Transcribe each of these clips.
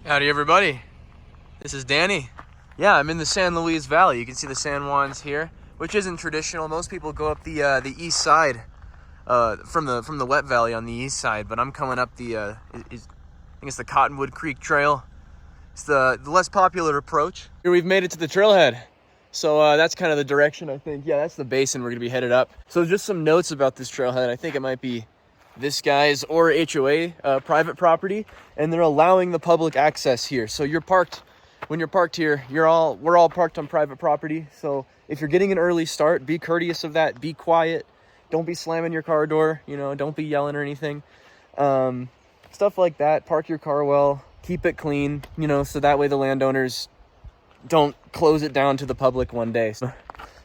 Howdy everybody, this is Danny. Yeah, I'm in the San Luis Valley. You can see the San Juans here, which isn't traditional. Most people go up the east side, from the wet valley on the east side, but I'm coming up I think it's the Cottonwood Creek trail. It's the less popular approach. Here we've made it to the Trailhead. So that's kind of the direction, I think. Yeah, that's the basin we're gonna be headed up. So just some notes about this trailhead. I think it might be this guy's or HOA private property, and they're allowing the public access here. So when you're parked here, we're all parked on private property. So if you're getting an early start, be courteous of that, be quiet. Don't be slamming your car door, don't be yelling or anything. Stuff like that. Park your car well, keep it clean, so that way the landowners don't close it down to the public one day. So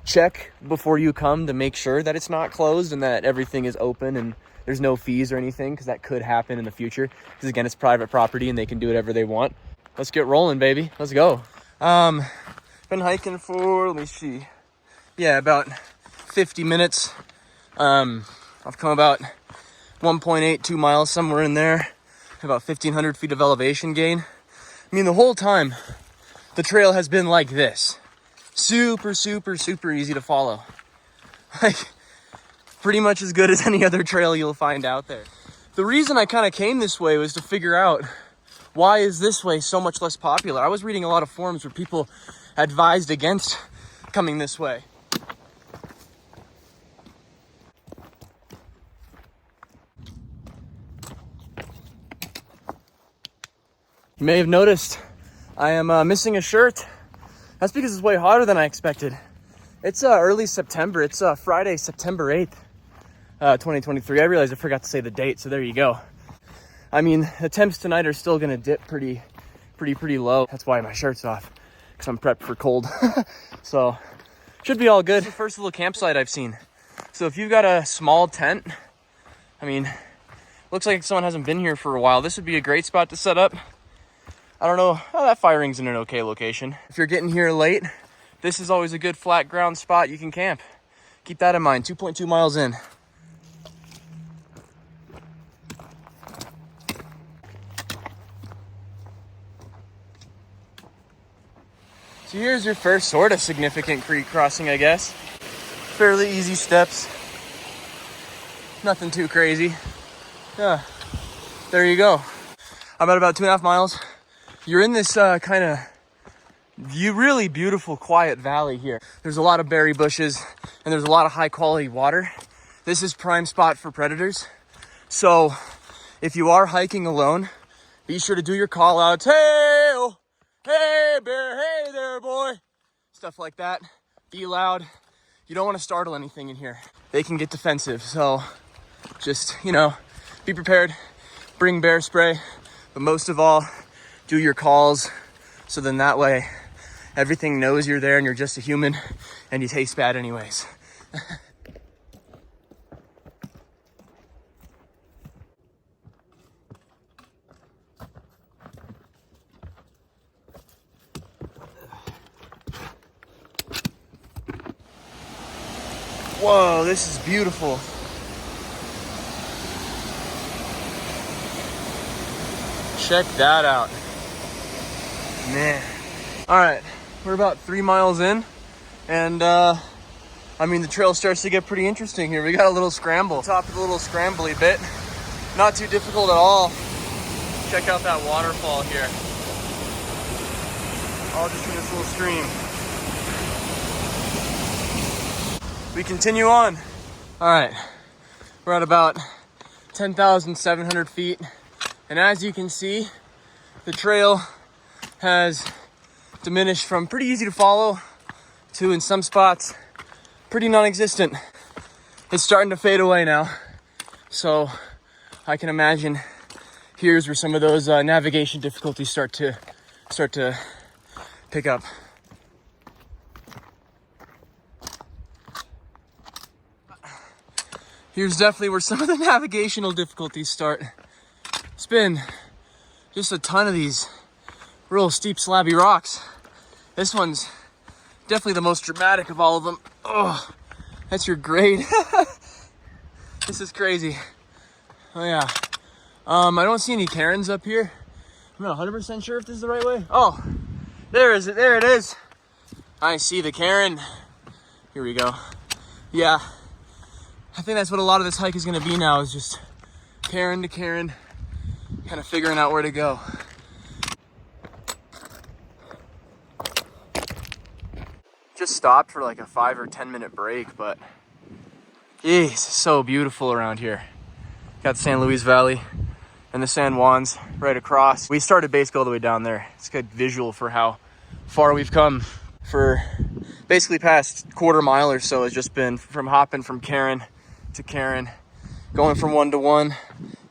check before you come to make sure that it's not closed and that everything is open and there's no fees or anything, because that could happen in the future. Because again, it's private property and they can do whatever they want. Let's get rolling, baby. Let's go. Been hiking for, let me see. Yeah, about 50 minutes. I've come about 1.82 miles, somewhere in there. About 1,500 feet of elevation gain. I mean, the whole time, the trail has been like this. Super, super, super easy to follow. Like, pretty much as good as any other trail you'll find out there. The reason I kind of came this way was to figure out, why is this way so much less popular? I was reading a lot of forums where people advised against coming this way. You may have noticed I am missing a shirt. That's because it's way hotter than I expected. It's early September. It's Friday, September 8th. 2023. I realized I forgot to say the date, so there you go. I mean, the temps tonight are still gonna dip pretty low. That's why my shirt's off, because I'm prepped for cold. So should be all good. It's the first little campsite I've seen. So if you've got a small tent, I mean, looks like someone hasn't been here for a while, this would be a great spot to set up. I don't know, that fire ring's in an okay location. If you're getting here late, this is always a good flat ground spot you can camp. Keep that in mind. 2.2 miles in. So here's your first sort of significant creek crossing, I guess. Fairly easy steps. Nothing too crazy. Yeah, there you go. I'm at about 2.5 miles. You're in this kind of really beautiful, quiet valley here. There's a lot of berry bushes and there's a lot of high quality water. This is prime spot for predators. So if you are hiking alone, be sure to do your call outs. Hey, hey bear, hey there boy. Stuff like that. Be loud. You don't want to startle anything in here. They can get defensive. So just, be prepared. Bring bear spray. But most of all, do your calls. So then that way, everything knows you're there and you're just a human and you taste bad anyways. Whoa, this is beautiful. Check that out. Man. All right, we're about 3 miles in, and the trail starts to get pretty interesting here. We got a little scramble. Top of the little scrambly bit. Not too difficult at all. Check out that waterfall here. All just in this little stream. We continue on. All right, we're at about 10,700 feet. And as you can see, the trail has diminished from pretty easy to follow to, in some spots, pretty non-existent. It's starting to fade away now. So I can imagine here's where some of those navigation difficulties start to pick up. Here's definitely where some of the navigational difficulties start. It's been just a ton of these real steep slabby rocks. This one's definitely the most dramatic of all of them. Oh, that's your grade. This is crazy. Oh yeah. I don't see any cairns up here, I'm not 100% sure if this is the right way. Oh, there it is. I see the cairn. Here we go. Yeah, I think that's what a lot of this hike is gonna be now, is just cairn to cairn, kind of figuring out where to go. Just stopped for like a 5 or 10 minute break, but geez, it's so beautiful around here. Got the San Luis Valley and the San Juans right across. We started basically all the way down there. It's a good visual for how far we've come. For basically past quarter mile or so has just been from hopping from cairn to cairn, going from one to one,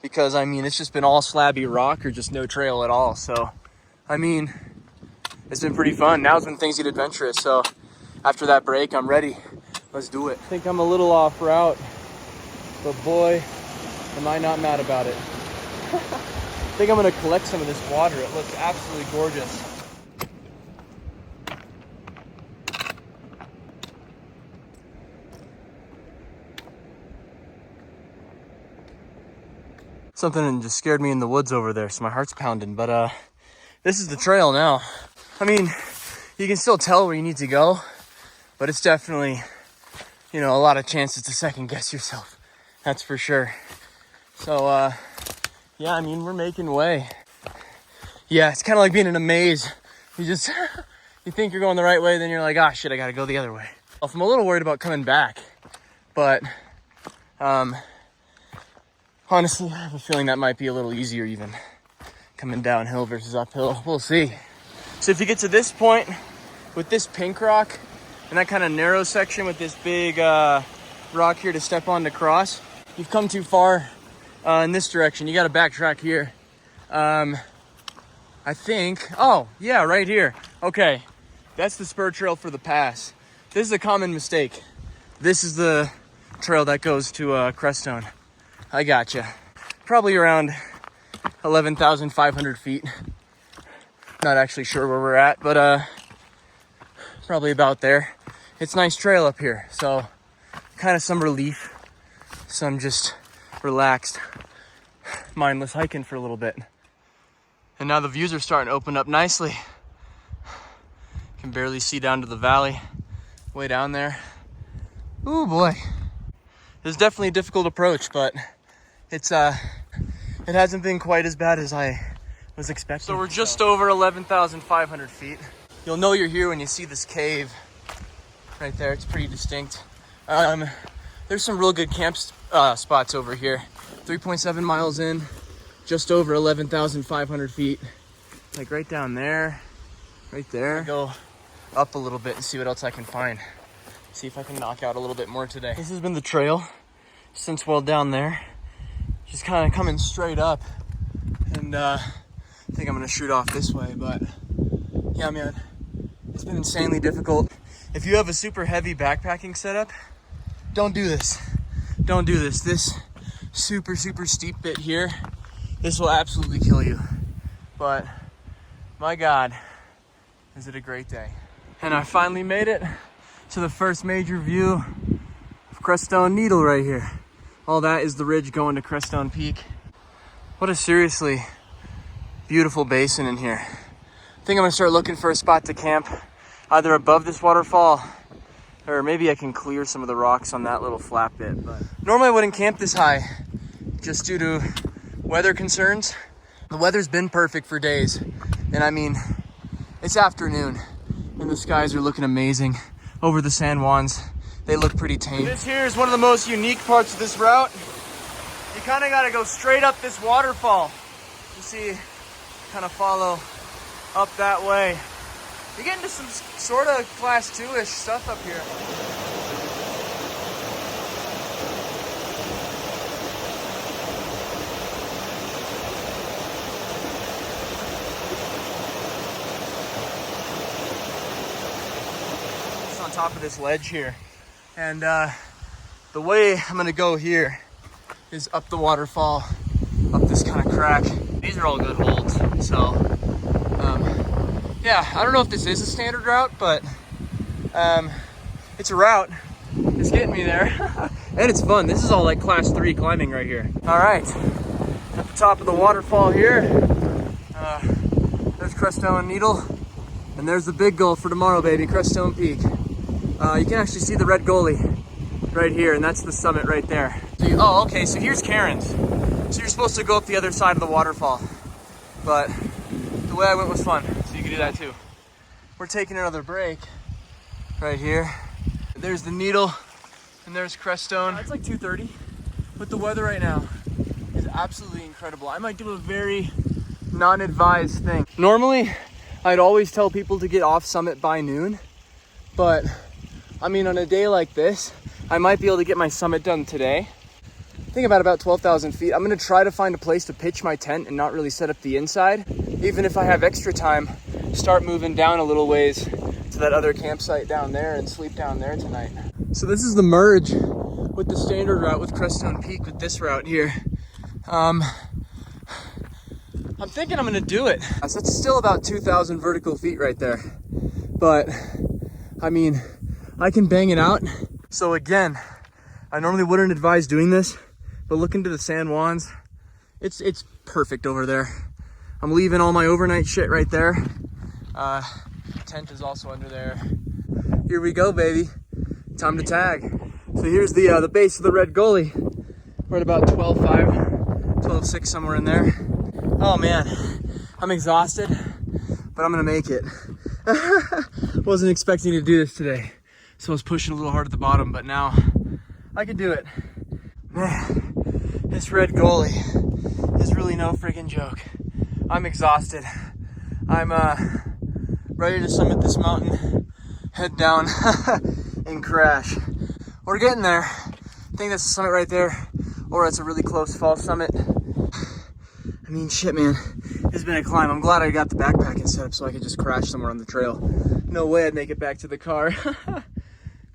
because I mean, it's just been all slabby rock or just no trail at all. So, I mean, it's been pretty fun. Now's when things get adventurous. So after that break, I'm ready. Let's do it. I think I'm a little off route, but boy, am I not mad about it. I think I'm gonna collect some of this water. It looks absolutely gorgeous. Something just scared me in the woods over there, so my heart's pounding. But this is the trail now. I mean, you can still tell where you need to go, but it's definitely, you know, a lot of chances to second guess yourself. That's for sure. So yeah, I mean, we're making way. Yeah, it's kind of like being in a maze. You just, you think you're going the right way, then you're like, ah, shit, I gotta go the other way. Well, I'm a little worried about coming back, but honestly, I have a feeling that might be a little easier even, coming downhill versus uphill. We'll see. So if you get to this point with this pink rock and that kind of narrow section with this big rock here to step on to cross, you've come too far in this direction. You got to backtrack here. I think, oh yeah, right here. Okay, that's the spur trail for the pass. This is a common mistake. This is the trail that goes to Crestone. I gotcha. Probably around 11,500 feet. Not actually sure where we're at, but probably about there. It's a nice trail up here, so kind of some relief, some just relaxed, mindless hiking for a little bit. And now the views are starting to open up nicely. Can barely see down to the valley, way down there. Ooh boy. This is definitely a difficult approach, but it's it hasn't been quite as bad as I was expecting. So we're just over 11,500 feet. You'll know you're here when you see this cave right there. It's pretty distinct. There's some real good camp spots over here. 3.7 miles in, just over 11,500 feet. Like right down there, right there. Go up a little bit and see what else I can find. See if I can knock out a little bit more today. This has been the trail since well down there. Just kind of coming straight up. And I think I'm gonna shoot off this way, but yeah, man, it's been insanely difficult. If you have a super heavy backpacking setup, don't do this. Don't do this. This super steep bit here, this will absolutely kill you. But my God, is it a great day. And I finally made it to the first major view of Crestone Needle right here. All that is the ridge going to Crestone Peak. What a seriously beautiful basin in here. I think I'm gonna start looking for a spot to camp, either above this waterfall, or maybe I can clear some of the rocks on that little flat bit. But normally I wouldn't camp this high, just due to weather concerns. The weather's been perfect for days, and I mean, it's afternoon, and the skies are looking amazing. Over the San Juans, they look pretty tame. This here is one of the most unique parts of this route. You kind of got to go straight up this waterfall. You see, kind of follow up that way. You're getting to some sort of class 2-ish stuff up here. Just on top of this ledge here. And the way I'm gonna go here is up the waterfall, up this kind of crack. These are all good holds, so yeah, I don't know if this is a standard route, but it's a route. It's getting me there. And it's fun. This is all like class 3 climbing right here. All right, at the top of the waterfall here. Crestone Needle, and there's the big goal for tomorrow, baby, Crestone Peak. You can actually see the red goalie right here, and that's the summit right there. Oh, okay, so here's Karen's. So you're supposed to go up the other side of the waterfall, but the way I went was fun, so you can do that too. We're taking another break right here. There's the Needle, and there's Crestone. It's like 2:30, but the weather right now is absolutely incredible. I might do a very non-advised thing. Normally, I'd always tell people to get off summit by noon, but I mean, on a day like this, I might be able to get my summit done today. I think about 12,000 feet. I'm gonna try to find a place to pitch my tent and not really set up the inside. Even if I have extra time, start moving down a little ways to that other campsite down there and sleep down there tonight. So this is the merge with the standard route with Crestone Peak with this route here. I'm thinking I'm gonna do it. So it's still about 2,000 vertical feet right there. But I mean, I can bang it out. So again, I normally wouldn't advise doing this, but look into the San Juans. It's perfect over there. I'm leaving all my overnight shit right there. Tent is also under there. Here we go, baby. Time to tag. So here's the base of the red goalie. We're at about 12.5, 12.6, somewhere in there. Oh man, I'm exhausted, but I'm gonna make it. Wasn't expecting to do this today, so I was pushing a little hard at the bottom, but now I can do it. Man, this red goalie is really no friggin' joke. I'm exhausted. I'm ready to summit this mountain, head down, and crash. We're getting there. I think that's the summit right there, or it's a really close fall summit. I mean, shit, man, it's been a climb. I'm glad I got the backpacking set up so I could just crash somewhere on the trail. No way I'd make it back to the car.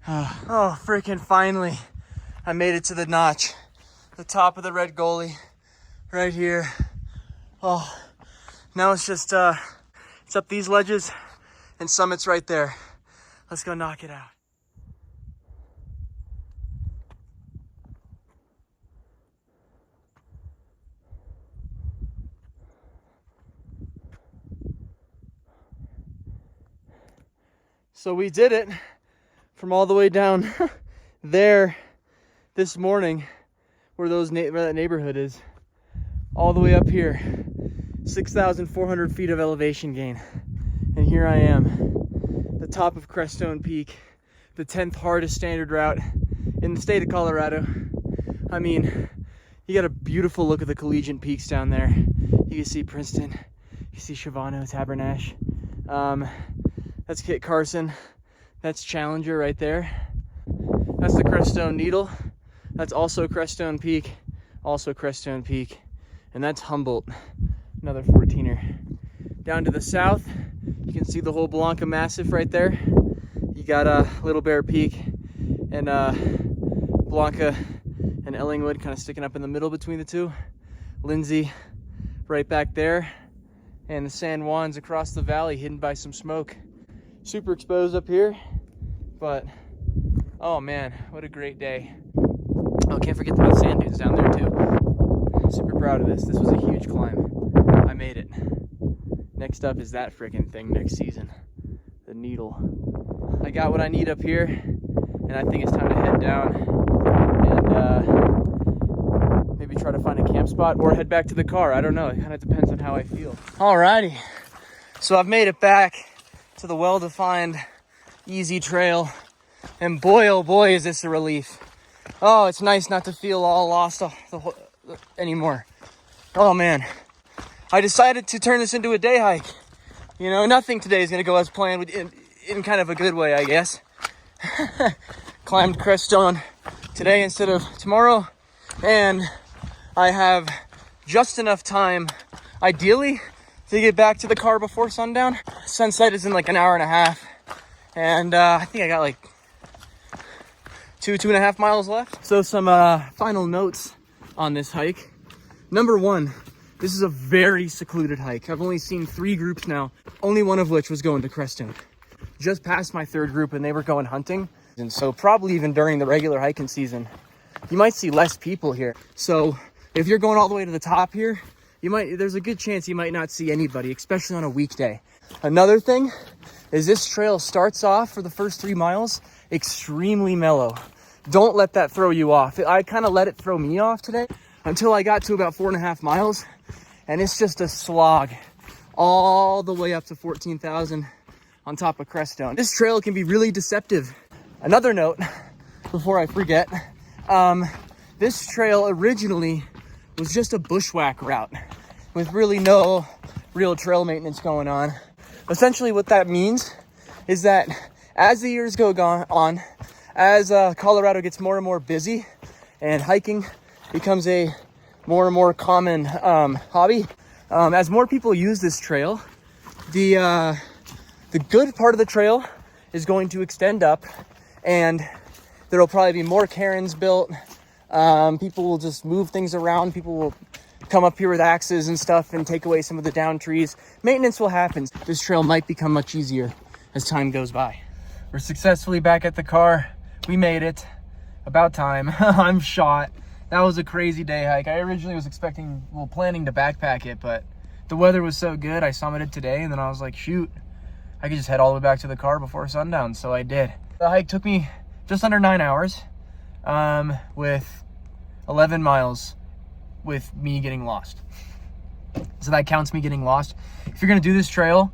Oh, freaking finally, I made it to the notch. The top of the red goalie, right here. Oh, now it's just, it's up these ledges and summit's right there. Let's go knock it out. So we did it from all the way down there this morning, where that neighborhood is, all the way up here, 6,400 feet of elevation gain. And here I am, the top of Crestone Peak, the 10th hardest standard route in the state of Colorado. I mean, you got a beautiful look at the collegiate peaks down there. You can see Princeton, you see Shavano, Tabernash. That's Kit Carson. That's Challenger right there. That's the Crestone Needle. That's also Crestone Peak. Also Crestone Peak. And that's Humboldt, another 14er. Down to the south, you can see the whole Blanca Massif right there. You got Little Bear Peak and Blanca and Ellingwood kind of sticking up in the middle between the two. Lindsay right back there. And the San Juans across the valley, hidden by some smoke. Super exposed up here, but oh man, what a great day. Oh, can't forget the sand dunes down there too. Super proud of this. This was a huge climb. I made it. Next up is that freaking thing next season, the Needle. I got what I need up here, and I think it's time to head down and maybe try to find a camp spot or head back to the car. I don't know. It kind of depends on how I feel. Alrighty, so I've made it back to the well-defined, easy trail, and boy, oh boy, is this a relief. Oh, it's nice not to feel all lost anymore. Oh man, I decided to turn this into a day hike. You know, nothing today is gonna go as planned, in kind of a good way, I guess. Climbed Crestone today instead of tomorrow, and I have just enough time, ideally, to get back to the car before sundown. Sunset is in like an hour and a half. And I think I got like 2.5 miles left. So some final notes on this hike. Number one, this is a very secluded hike. I've only seen 3 groups now, only one of which was going to Crestone. Just passed my 3rd group and they were going hunting. And so probably even during the regular hiking season, you might see less people here. So if you're going all the way to the top here, there's a good chance you might not see anybody, especially on a weekday. Another thing is this trail starts off for the first 3 miles extremely mellow. Don't let that throw you off. I kind of let it throw me off today until I got to about 4.5 miles, and it's just a slog all the way up to 14,000 on top of Crestone. This trail can be really deceptive. Another note before I forget, this trail originally was just a bushwhack route with really no real trail maintenance going on. Essentially what that means is that as the years go on, as Colorado gets more and more busy and hiking becomes a more and more common hobby, as more people use this trail, the good part of the trail is going to extend up, and there'll probably be more cairns built. People will just move things around. People will come up here with axes and stuff and take away some of the down trees. Maintenance will happen. This trail might become much easier as time goes by. We're successfully back at the car. We made it. About time. I'm shot. That was a crazy day hike. I originally was planning to backpack it, but the weather was so good. I summited today, and then I was like, shoot, I could just head all the way back to the car before sundown, so I did. The hike took me just under 9 hours, with 11 miles with me getting lost. So that counts me getting lost. If you're gonna do this trail,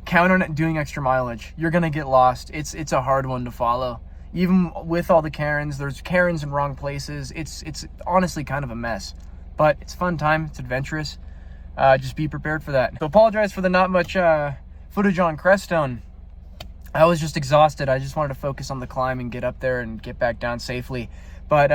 count on it doing extra mileage. You're gonna get lost. It's a hard one to follow. Even with all the cairns, there's cairns in wrong places. It's honestly kind of a mess, but it's a fun time. It's adventurous. Just be prepared for that. So apologize for the not much footage on Crestone. I was just exhausted. I just wanted to focus on the climb and get up there and get back down safely. But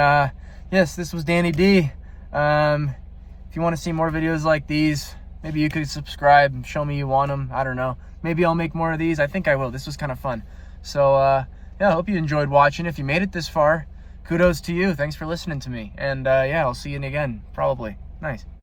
yes, this was Danny D. If you want to see more videos like these, maybe you could subscribe and show me you want them. I don't know. Maybe I'll make more of these. I think I will. This was kind of fun. So yeah, I hope you enjoyed watching. If you made it this far, kudos to you. Thanks for listening to me. And yeah, I'll see you again, probably. Nice.